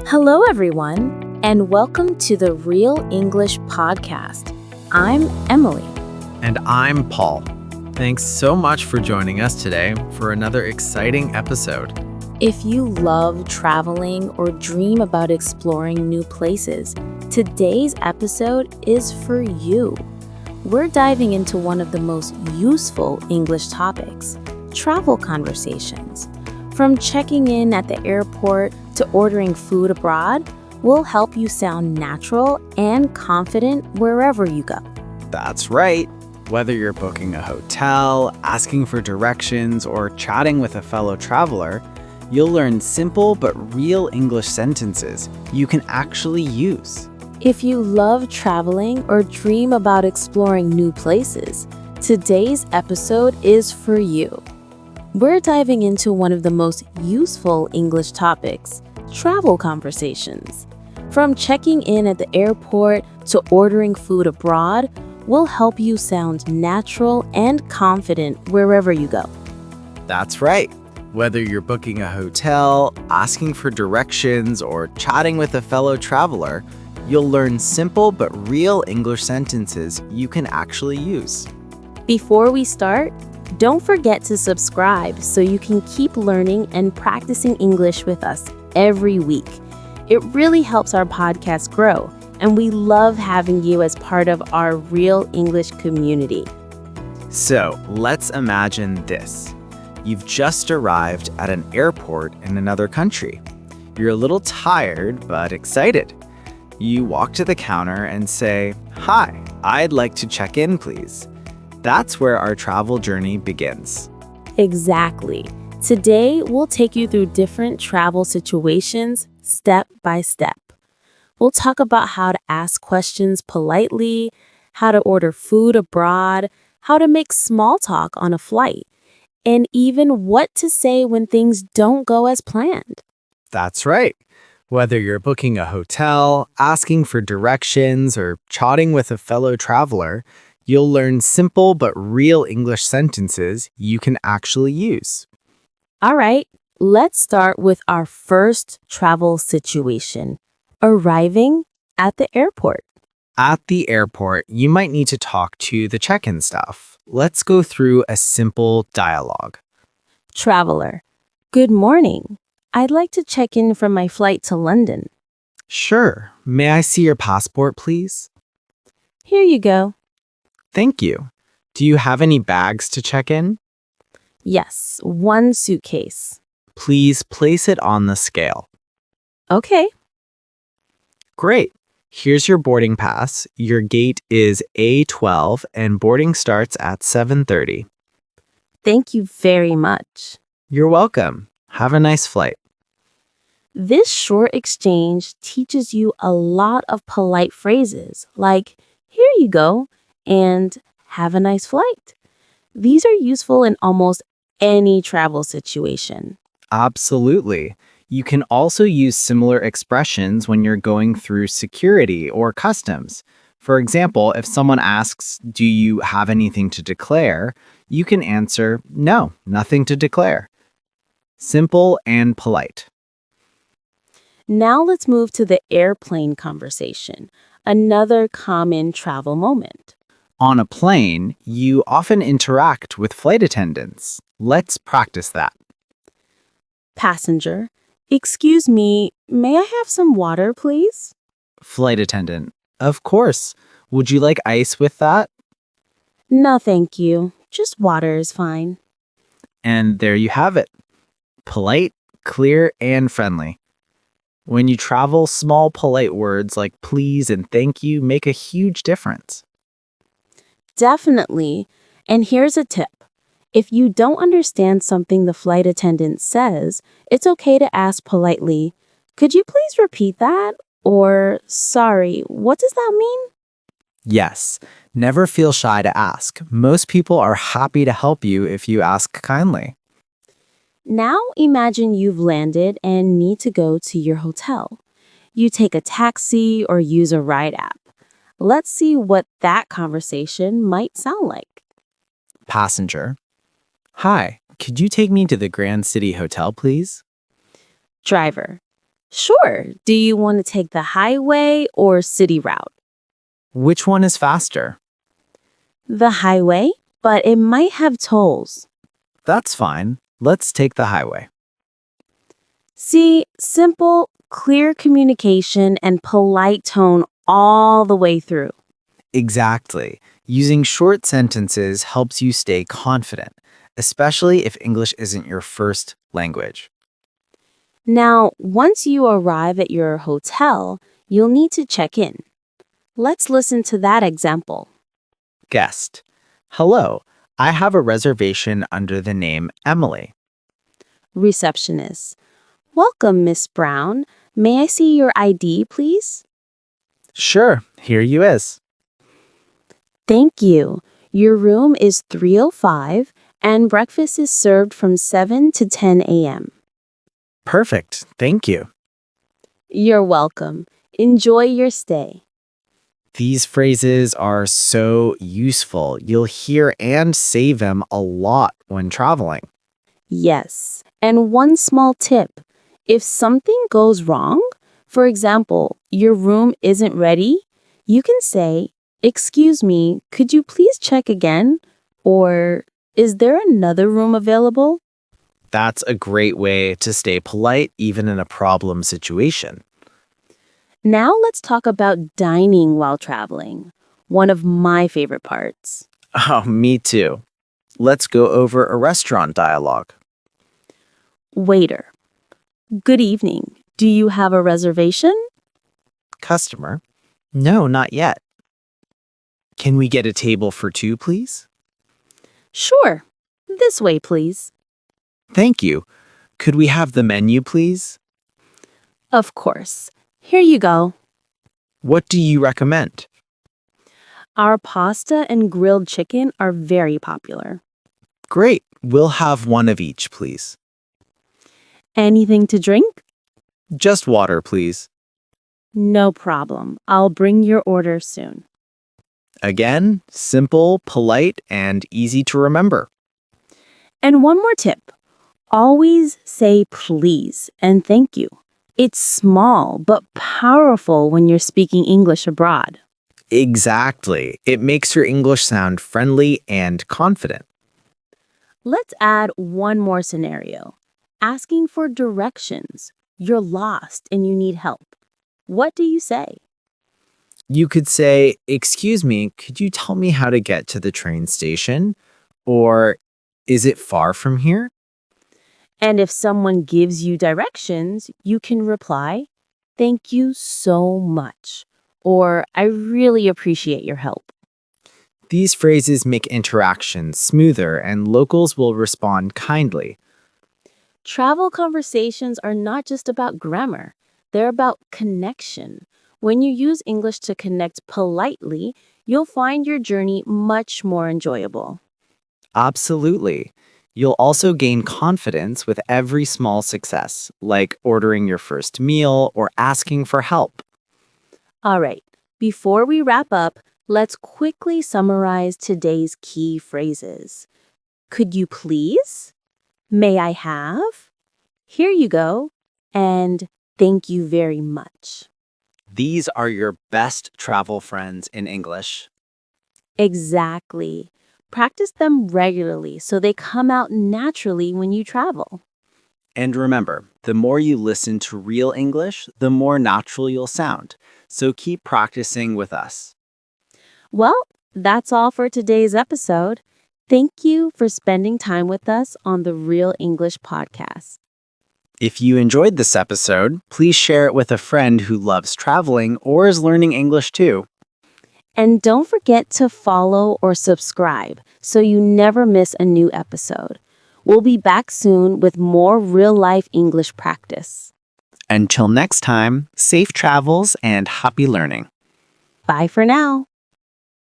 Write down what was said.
Hello, everyone, and welcome to the Real English Podcast. I'm Emily. And I'm Paul. Thanks so much for joining us today for another exciting episode. If you love traveling or dream about exploring new places, today's episode is for you. We're diving into one of the most useful English topics, travel conversations. From checking in at the airport to ordering food abroad, we'll help you sound natural and confident wherever you go. That's right. Whether you're booking a hotel, asking for directions, or chatting with a fellow traveler, you'll learn simple but real English sentences you can actually use. If you love traveling or dream about exploring new places, today's episode is for you. We're diving into one of the most useful English topics, travel conversations. From checking in at the airport to ordering food abroad, we'll help you sound natural and confident wherever you go. That's right. Whether you're booking a hotel, asking for directions, or chatting with a fellow traveler, you'll learn simple but real English sentences you can actually use. Before we start, don't forget to subscribe so you can keep learning and practicing English with us every week. It really helps our podcast grow, and we love having you as part of our Real English community. So let's imagine this. You've just arrived at an airport in another country. You're a little tired but excited. You walk to the counter and say, "Hi, I'd like to check in, please." That's where our travel journey begins. Exactly. Today, we'll take you through different travel situations step by step. We'll talk about how to ask questions politely, how to order food abroad, how to make small talk on a flight, and even what to say when things don't go as planned. That's right. Whether you're booking a hotel, asking for directions, or chatting with a fellow traveler, you'll learn simple but real English sentences you can actually use. All right, let's start with our first travel situation, arriving at the airport. At the airport, you might need to talk to the check-in staff. Let's go through a simple dialogue. Traveler, good morning. I'd like to check in from my flight to London. Sure. May I see your passport, please? Here you go. Thank you. Do you have any bags to check in? Yes, one suitcase. Please place it on the scale. Okay. Great. Here's your boarding pass. Your gate is A12 and boarding starts at 7:30. Thank you very much. You're welcome. Have a nice flight. This short exchange teaches you a lot of polite phrases like, here you go, and have a nice flight. These are useful in almost any travel situation. Absolutely. You can also use similar expressions when you're going through security or customs. For example, if someone asks, "Do you have anything to declare?" you can answer, "No, nothing to declare." Simple and polite. Now let's move to the airplane conversation, another common travel moment. On a plane, you often interact with flight attendants. Let's practice that. Passenger, excuse me, may I have some water, please? Flight attendant, of course. Would you like ice with that? No, thank you. Just water is fine. And there you have it. Polite, clear, and friendly. When you travel, small polite words like please and thank you make a huge difference. Definitely. And here's a tip. If you don't understand something the flight attendant says, it's okay to ask politely, could you please repeat that? Or, sorry, what does that mean? Yes, never feel shy to ask. Most people are happy to help you if you ask kindly. Now imagine you've landed and need to go to your hotel. You take a taxi or use a ride app. Let's see what that conversation might sound like. Passenger. Hi, could you take me to the Grand City Hotel, please? Driver, Sure. Do you want to take the highway or city route? Which one is faster? The highway, but it might have tolls. That's fine. Let's take the highway. See, simple, clear communication and polite tone all the way through. Exactly. Using short sentences helps you stay confident, especially if English isn't your first language. Now, once you arrive at your hotel, you'll need to check in. Let's listen to that example. Guest. Hello, I have a reservation under the name Emily. Receptionist. Welcome, Miss Brown. May I see your ID, please? Sure, here you is. Thank you. Your room is 305 and breakfast is served from 7 to 10 a.m. Perfect, thank you. You're welcome. Enjoy your stay. These phrases are so useful. You'll hear and say them a lot when traveling. Yes. And one small tip. If something goes wrong, for example, your room isn't ready, you can say, "Excuse me, could you please check again?" Or, "Is there another room available?" That's a great way to stay polite even in a problem situation. Now let's talk about dining while traveling. One of my favorite parts. Oh, me too. Let's go over a restaurant dialogue. Waiter. Good evening. Do you have a reservation? Customer. No, not yet. Can we get a table for two, please? Sure. This way, please. Thank you. Could we have the menu, please? Of course. Here you go. What do you recommend? Our pasta and grilled chicken are very popular. Great. We'll have one of each, please. Anything to drink? Just water, please. No problem. I'll bring your order soon. Again, simple, polite, and easy to remember. And one more tip. Always say please and thank you. It's small but powerful when you're speaking English abroad. Exactly. It makes your English sound friendly and confident. Let's add one more scenario. Asking for directions. You're lost and you need help. What do you say? You could say, "Excuse me, could you tell me how to get to the train station?" Or, "Is it far from here?" And if someone gives you directions, you can reply, "Thank you so much," or "I really appreciate your help." These phrases make interactions smoother and locals will respond kindly. Travel conversations are not just about grammar, they're about connection. When you use English to connect politely, you'll find your journey much more enjoyable. Absolutely. You'll also gain confidence with every small success, like ordering your first meal or asking for help. All right, before we wrap up, let's quickly summarize today's key phrases. Could you please? May I have? Here you go. And thank you very much. These are your best travel friends in English. Exactly. Practice them regularly so they come out naturally when you travel. And remember, the more you listen to real English, the more natural you'll sound. So keep practicing with us. Well, that's all for today's episode. Thank you for spending time with us on the Real English Podcast. If you enjoyed this episode, please share it with a friend who loves traveling or is learning English too. And don't forget to follow or subscribe so you never miss a new episode. We'll be back soon with more real-life English practice. Until next time, safe travels and happy learning. Bye for now.